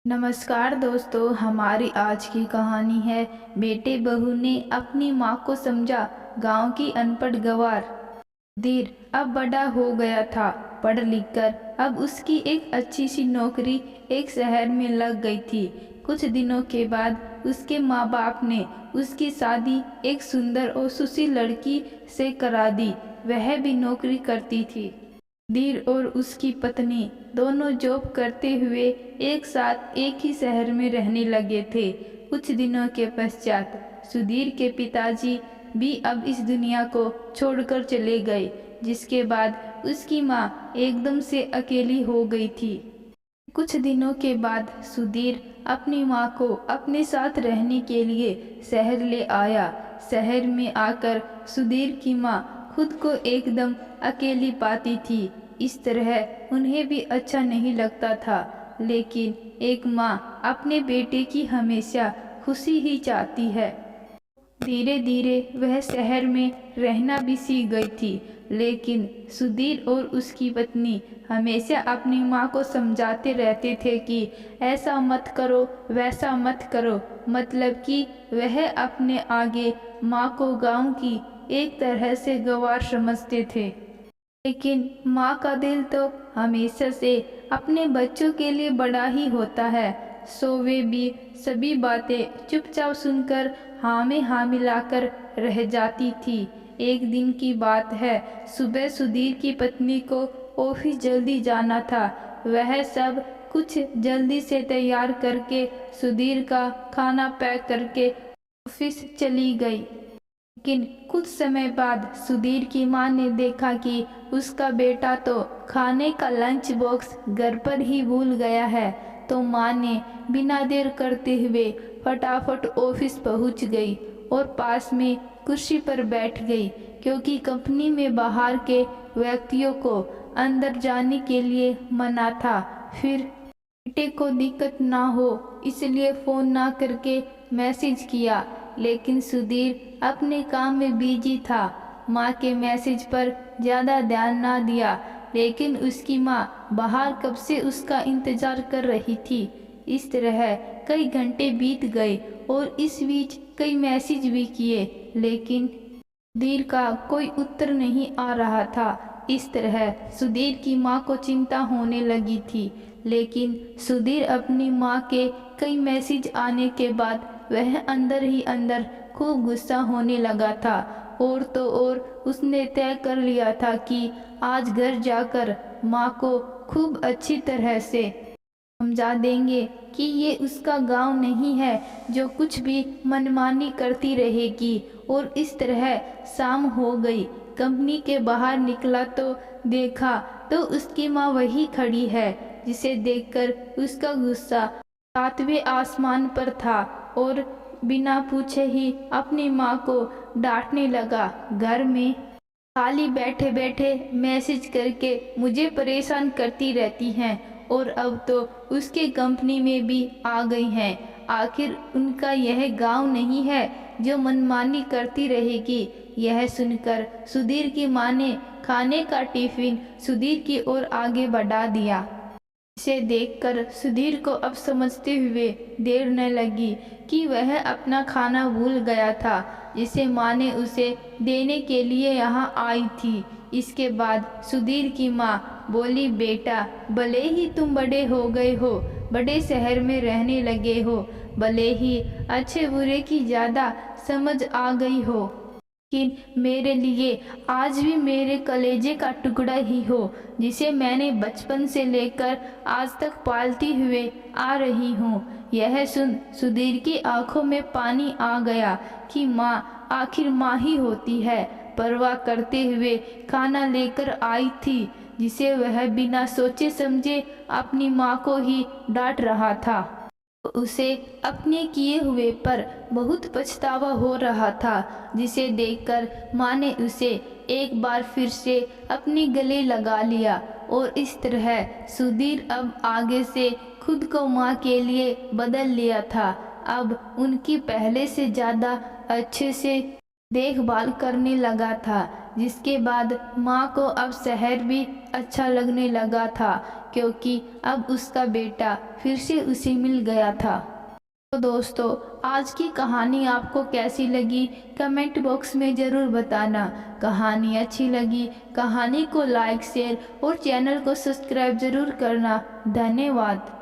नमस्कार दोस्तों, हमारी आज की कहानी है बेटे बहू ने अपनी माँ को समझा गांव की अनपढ़ गंवार। धीर अब बड़ा हो गया था, पढ़ लिख कर अब उसकी एक अच्छी सी नौकरी एक शहर में लग गई थी। कुछ दिनों के बाद उसके माँ बाप ने उसकी शादी एक सुंदर और सुशील लड़की से करा दी। वह भी नौकरी करती थी। धीर और उसकी पत्नी दोनों जॉब करते हुए एक साथ एक ही शहर में रहने लगे थे। कुछ दिनों के पश्चात सुधीर के पिताजी भी अब इस दुनिया को छोड़कर चले गए, जिसके बाद उसकी माँ एकदम से अकेली हो गई थी। कुछ दिनों के बाद सुधीर अपनी माँ को अपने साथ रहने के लिए शहर ले आया। शहर में आकर सुधीर की माँ खुद को एकदम अकेली पाती थी। इस तरह उन्हें भी अच्छा नहीं लगता था, लेकिन एक माँ अपने बेटे की हमेशा खुशी ही चाहती है। धीरे धीरे वह शहर में रहना भी सीख गई थी, लेकिन सुधीर और उसकी पत्नी हमेशा अपनी माँ को समझाते रहते थे कि ऐसा मत करो, वैसा मत करो। मतलब कि वह अपने आगे माँ को गांव की एक तरह से गंवार समझते थे। लेकिन माँ का दिल तो हमेशा से अपने बच्चों के लिए बड़ा ही होता है, सो वे भी सभी बातें चुपचाप सुनकर हाँ में हाँ मिलाकर रह जाती थी। एक दिन की बात है, सुबह सुधीर की पत्नी को ऑफिस जल्दी जाना था। वह सब कुछ जल्दी से तैयार करके सुधीर का खाना पैक करके ऑफिस चली गई। लेकिन कुछ समय बाद सुधीर की माँ ने देखा कि उसका बेटा तो खाने का लंच बॉक्स घर पर ही भूल गया है। तो माँ ने बिना देर करते हुए फटाफट ऑफिस पहुँच गई और पास में कुर्सी पर बैठ गई, क्योंकि कंपनी में बाहर के व्यक्तियों को अंदर जाने के लिए मना था। फिर बेटे को दिक्कत ना हो इसलिए फ़ोन ना करके मैसेज किया, लेकिन सुधीर अपने काम में बिजी था। माँ के मैसेज पर ज़्यादा ध्यान ना दिया, लेकिन उसकी माँ बाहर कब से उसका इंतज़ार कर रही थी। इस तरह कई घंटे बीत गए और इस बीच कई मैसेज भी किए, लेकिन सुधीर का कोई उत्तर नहीं आ रहा था। इस तरह सुधीर की माँ को चिंता होने लगी थी, लेकिन सुधीर अपनी माँ के कई मैसेज आने के बाद वह अंदर ही अंदर खूब गुस्सा होने लगा था। और तो और उसने तय कर लिया था कि आज घर जाकर माँ को खूब अच्छी तरह से समझा देंगे कि ये उसका गांव नहीं है जो कुछ भी मनमानी करती रहेगी। और इस तरह शाम हो गई। कंपनी के बाहर निकला तो देखा तो उसकी माँ वही खड़ी है, जिसे देखकर उसका गुस्सा सातवें आसमान पर था और बिना पूछे ही अपनी माँ को डांटने लगा। घर में खाली बैठे बैठे मैसेज करके मुझे परेशान करती रहती हैं, और अब तो उसके कंपनी में भी आ गई हैं। आखिर उनका यह गांव नहीं है जो मनमानी करती रहेगी। यह सुनकर सुधीर की माँ ने खाने का टिफिन सुधीर की ओर आगे बढ़ा दिया। इसे देखकर सुधीर को अब समझते हुए देर न लगी कि वह अपना खाना भूल गया था, जिसे माँ ने उसे देने के लिए यहाँ आई थी। इसके बाद सुधीर की माँ बोली, बेटा, भले ही तुम बड़े हो गए हो, बड़े शहर में रहने लगे हो, भले ही अच्छे बुरे की ज़्यादा समझ आ गई हो, लेकिन मेरे लिए आज भी मेरे कलेजे का टुकड़ा ही हो, जिसे मैंने बचपन से लेकर आज तक पालती हुए आ रही हूँ। यह सुन सुधीर की आंखों में पानी आ गया कि माँ आखिर माँ ही होती है। परवाह करते हुए खाना लेकर आई थी, जिसे वह बिना सोचे समझे अपनी माँ को ही डांट रहा था। उसे अपने किए हुए पर बहुत पछतावा हो रहा था, जिसे देखकर माँ ने उसे एक बार फिर से अपने गले लगा लिया। और इस तरह सुधीर अब आगे से खुद को माँ के लिए बदल लिया था। अब उनकी पहले से ज़्यादा अच्छे से देखभाल करने लगा था, जिसके बाद माँ को अब शहर भी अच्छा लगने लगा था, क्योंकि अब उसका बेटा फिर से उसे मिल गया था। तो दोस्तों, आज की कहानी आपको कैसी लगी कमेंट बॉक्स में ज़रूर बताना। कहानी अच्छी लगी कहानी को लाइक शेयर और चैनल को सब्सक्राइब ज़रूर करना। धन्यवाद।